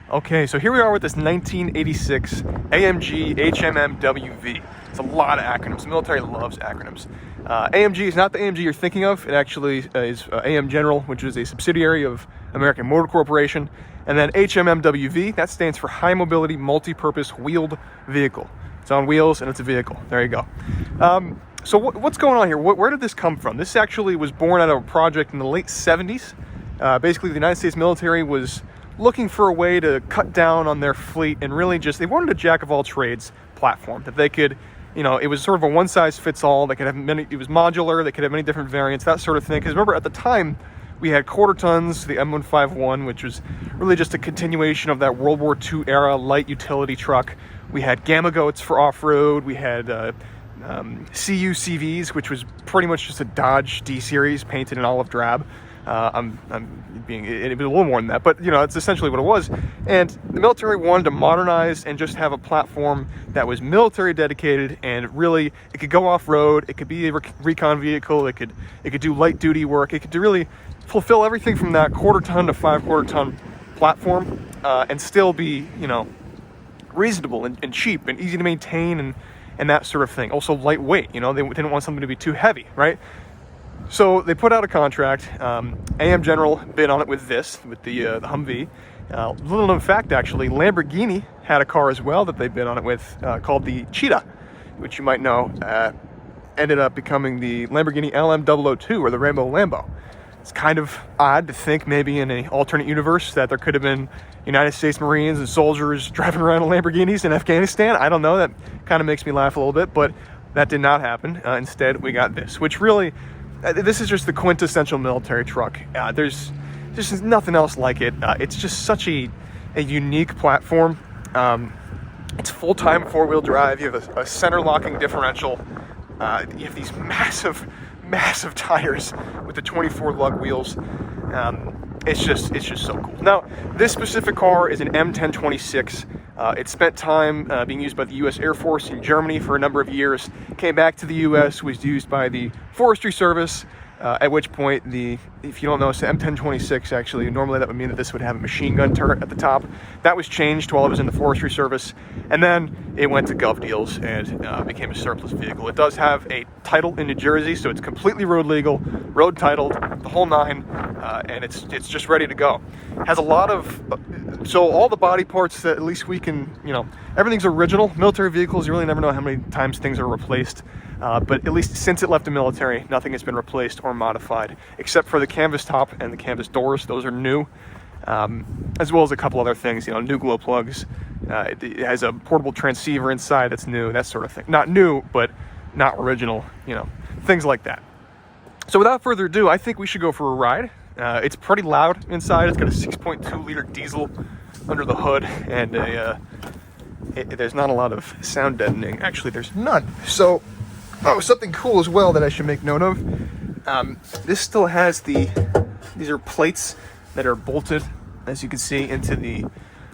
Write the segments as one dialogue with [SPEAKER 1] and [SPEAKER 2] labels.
[SPEAKER 1] Okay, so here we are with this 1986 AMG HMMWV. It's a lot of acronyms. The military loves acronyms. AMG is not the AMG you're thinking of. It actually is AM General, which is a subsidiary of American Motor Corporation. And then HMMWV, that stands for High Mobility Multi-Purpose Wheeled Vehicle. It's on wheels and it's a vehicle. There you go. So what's going on here? Where did this come from? This actually was born out of a project in the late 70s. Basically, the United States military was looking for a way to cut down on their fleet and really just, they wanted a jack-of-all-trades platform that they could, you know, it was sort of a one-size-fits-all. They could have many, it was modular, they could have many different variants, that sort of thing. Because remember, at the time, we had quarter tons, the M151, which was really just a continuation of that World War II era light utility truck. We had Gamma Goats for off-road. We had CUCVs, which was pretty much just a Dodge D-Series painted in olive drab. It was a little more than that, but you know, it's essentially what it was. And the military wanted to modernize and just have a platform that was military dedicated, and really it could go off-road, it could be a recon vehicle, it could do light duty work, it could really fulfill everything from that quarter-ton to 5-quarter-ton platform, and still be, you know, reasonable and cheap and easy to maintain and that sort of thing. Also lightweight, you know, they didn't want something to be too heavy, right? So they put out a contract. AM General bid on it with the Humvee. Little known fact, actually, Lamborghini had a car as well that they bid on it with, called the Cheetah, which you might know ended up becoming the Lamborghini LM002, or the Rainbow Lambo. It's kind of odd to think maybe in an alternate universe that there could have been United States Marines and soldiers driving around in Lamborghinis in Afghanistan. I don't know, that kind of makes me laugh a little bit, but that did not happen. Instead, we got this, which really, this is just the quintessential military truck. There's just nothing else like it. It's just such a unique platform. It's full-time four-wheel drive. You have a center-locking differential. You have these massive tires with the 24-lug wheels. It's just so cool. Now, this specific car is an M1026. It spent time being used by the U.S. Air Force in Germany for a number of years, came back to the U.S., was used by the Forestry Service, at which point, if you don't know, it's the M1026 actually, normally that would mean that this would have a machine gun turret at the top. That was changed while it was in the Forestry Service, and then it went to gov deals and became a surplus vehicle. It does have a title in New Jersey, so it's completely road legal, road titled, the whole nine, and it's just ready to go. Has a lot of, so all the body parts that at least we can, you know, everything's original. Military vehicles, you really never know how many times things are replaced. But at least since it left the military, nothing has been replaced or modified, except for the canvas top and the canvas doors. Those are new, as well as a couple other things, you know, new glow plugs. It has a portable transceiver inside that's new, that sort of thing. Not new, but not original, you know, things like that. So without further ado, I think we should go for a ride. It's pretty loud inside. It's got a 6.2 liter diesel under the hood, and there's not a lot of sound deadening. Actually, there's none. So, something cool as well that I should make note of. This still has these are plates that are bolted, as you can see, into the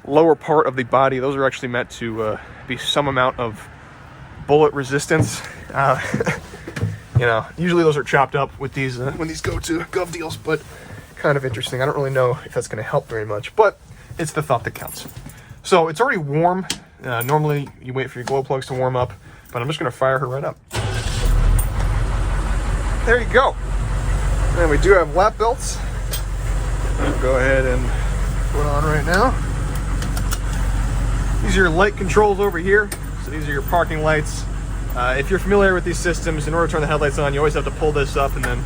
[SPEAKER 1] lower part of the body. Those are actually meant to be some amount of bullet resistance. You know, usually those are chopped up with these when these go to gov deals, but kind of interesting. I don't really know if that's going to help very much, but it's the thought that counts. So it's already warm. Normally you wait for your glow plugs to warm up, but I'm just going to fire her right up. There you go. And we do have lap belts. I'll go ahead and put on right now. These are your light controls over here. So these are your parking lights. If you're familiar with these systems, in order to turn the headlights on, you always have to pull this up, and then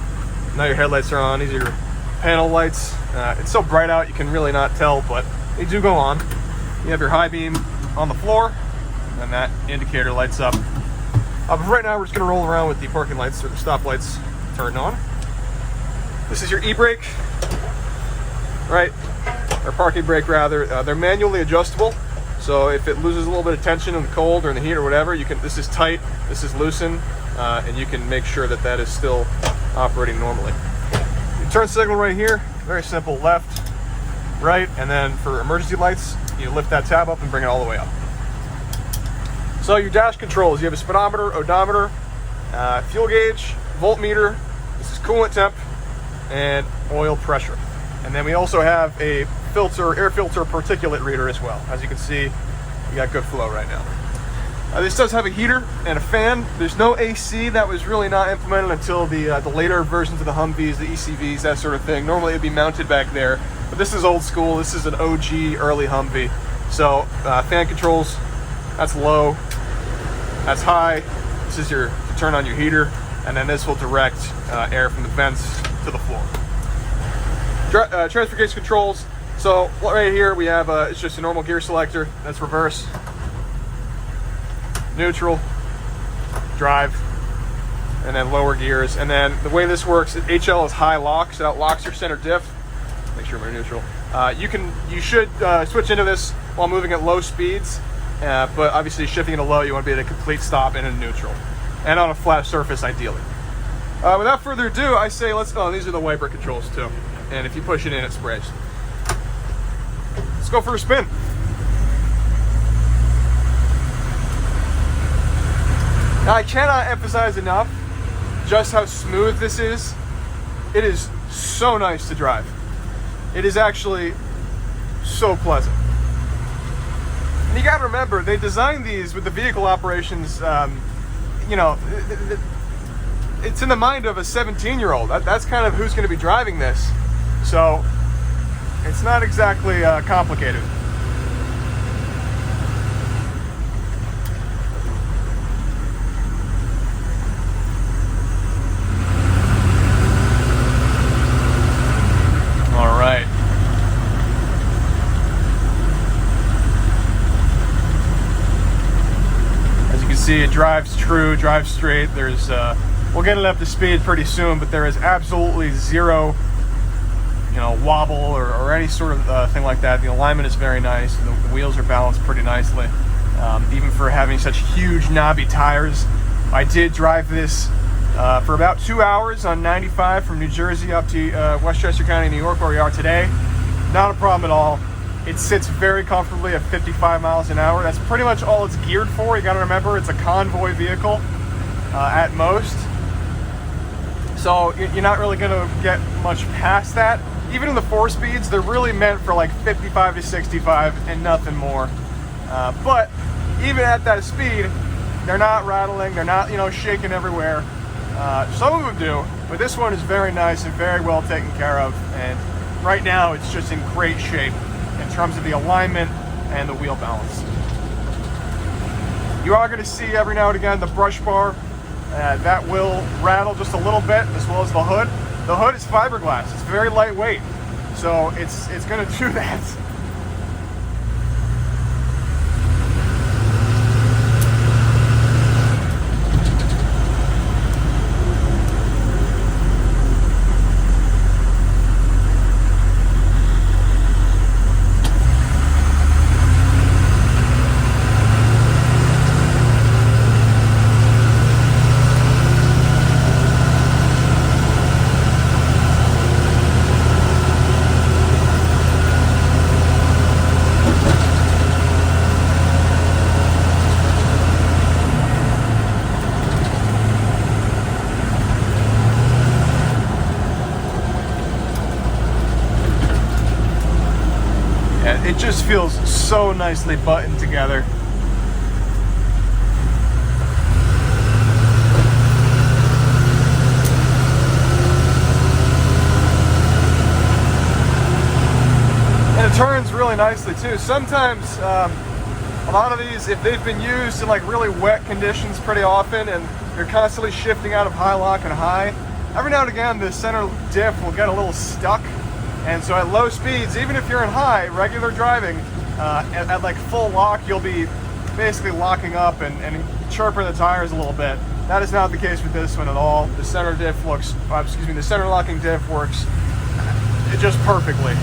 [SPEAKER 1] now your headlights are on. These are your panel lights. It's so bright out you can really not tell, but they do go on. You have your high beam on the floor, and that indicator lights up. But right now we're just going to roll around with the parking lights, or the stop lights, turned on. This is your e-brake, right? Or parking brake rather. They're manually adjustable. So if it loses a little bit of tension in the cold or in the heat or whatever, you can. This is tight, this is loosen, and you can make sure that that is still operating normally. Your turn signal right here, very simple, left, right, and then for emergency lights, you lift that tab up and bring it all the way up. So your dash controls, you have a speedometer, odometer, fuel gauge, voltmeter, this is coolant temp, and oil pressure. And then we also have a air filter particulate reader as well. As you can see, you got good flow right now. This does have a heater and a fan. There's no AC. That was really not implemented until the later versions of the Humvees, the ECVs, that sort of thing. Normally it'd be mounted back there, but this is old school. This is an OG early Humvee. So fan controls, that's low, that's high. This is your to turn on your heater, and then this will direct air from the vents to the floor. Transfer case controls. So right here we have it's just a normal gear selector. That's reverse, neutral, drive, and then lower gears. And then the way this works, HL is high lock, so that locks your center diff. Make sure we're neutral. You should switch into this while moving at low speeds, but obviously shifting into low, you want to be at a complete stop and in neutral, and on a flat surface ideally. Without further ado, I say these are the wiper controls too, and if you push it in, it sprays. Let's go for a spin. Now, I cannot emphasize enough just how smooth this is. It is so nice to drive. It is actually so pleasant. And you gotta remember, they designed these with the vehicle operations, you know, it's in the mind of a 17-year-old. That's kind of who's gonna be driving this. So, it's not exactly complicated. See, it drives true, drives straight. There's we'll get it up to speed pretty soon, but there is absolutely zero, you know, wobble or any sort of thing like that. The alignment is very nice. The wheels are balanced pretty nicely, even for having such huge knobby tires. I did drive this for about 2 hours on 95 from New Jersey up to Westchester County, New York, where we are today. Not a problem at all. It sits very comfortably at 55 miles an hour. That's pretty much all it's geared for. You gotta remember, it's a convoy vehicle at most. So you're not really gonna get much past that. Even in the 4-speeds, they're really meant for like 55 to 65 and nothing more. But even at that speed, they're not rattling, they're not, you know, shaking everywhere. Some of them do, but this one is very nice and very well taken care of. And right now, it's just in great shape in terms of the alignment and the wheel balance. You are going to see every now and again the brush bar. That will rattle just a little bit, as well as the hood. The hood is fiberglass. It's very lightweight, so it's going to do that. It just feels so nicely buttoned together. And it turns really nicely too. Sometimes a lot of these, if they've been used in like really wet conditions pretty often and you're constantly shifting out of high lock and high, every now and again the center diff will get a little stuck. And so at low speeds, even if you're in high, regular driving, at like full lock, you'll be basically locking up and chirping the tires a little bit. That is not the case with this one at all. The center diff looks, the center locking diff works just perfectly.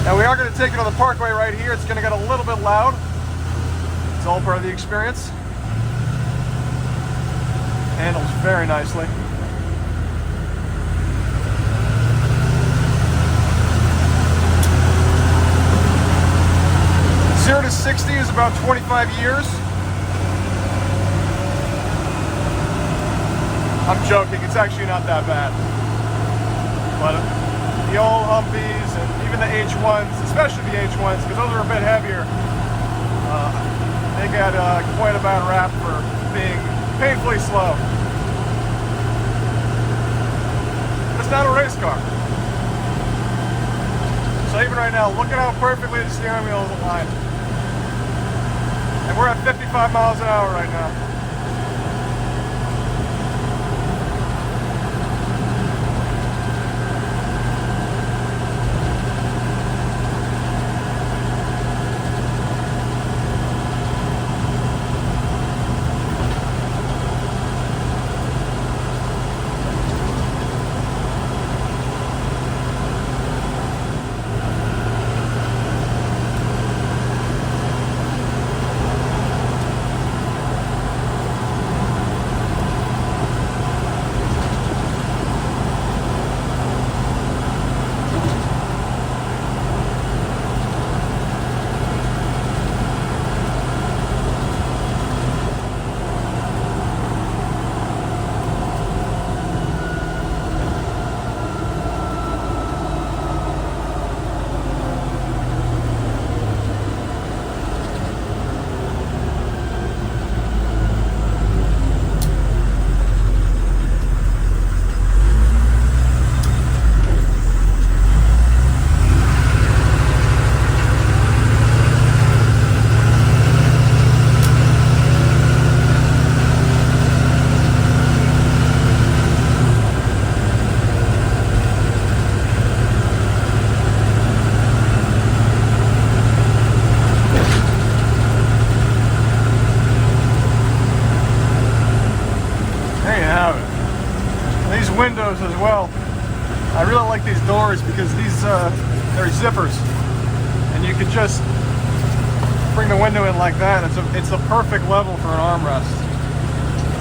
[SPEAKER 1] Now we are going to take it on the parkway right here. It's going to get a little bit loud. It's all part of the experience. Handles very nicely. 0 to 60 is about 25 years. I'm joking, it's actually not that bad. But the old Humvees and even even the H1s, especially the H1s, because those are a bit heavier. They got quite a bad rap for being painfully slow. It's not a race car. So even right now, look at how perfectly the steering wheel is aligned. And we're at 55 miles an hour right now. Windows as well. I really like these doors because these they're zippers, and you can just bring the window in like that. It's the perfect level for an armrest.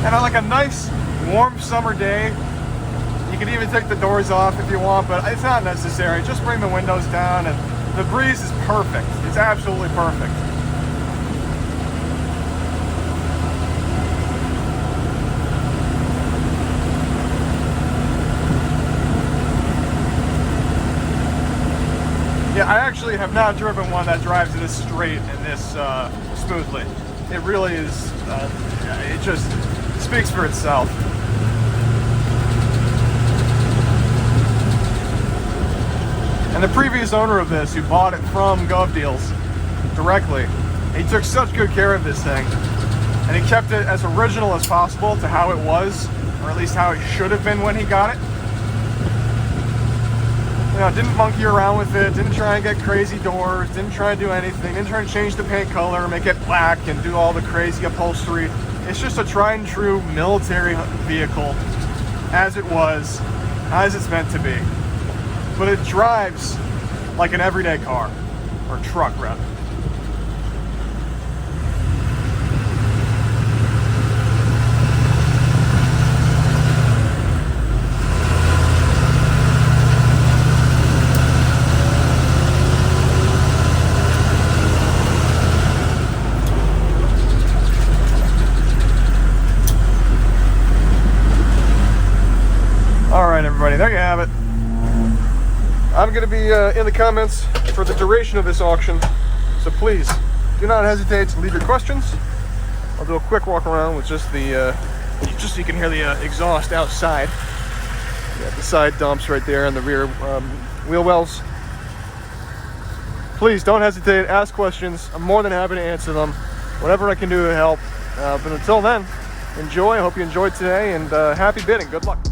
[SPEAKER 1] And on like a nice warm summer day, you can even take the doors off if you want, but it's not necessary. Just bring the windows down, and the breeze is perfect. It's absolutely perfect. Yeah, I actually have not driven one that drives this straight and this smoothly. It really is, it just speaks for itself. And the previous owner of this, who bought it from GovDeals directly, he took such good care of this thing. And he kept it as original as possible to how it was, or at least how it should have been when he got it. You know, didn't monkey around with it, didn't try and get crazy doors, didn't try and do anything, didn't try and change the paint color, make it black and do all the crazy upholstery. It's just a tried and true military vehicle, as it was, as it's meant to be. But it drives like an everyday car, or truck rather. Alright everybody, there you have it. I'm going to be in the comments for the duration of this auction, so please do not hesitate to leave your questions. I'll do a quick walk around with just the, just so you can hear the exhaust outside. You got the side dumps right there and the rear wheel wells. Please don't hesitate, ask questions. I'm more than happy to answer them. Whatever I can do to help. But until then, enjoy. I hope you enjoyed today, and happy bidding. Good luck.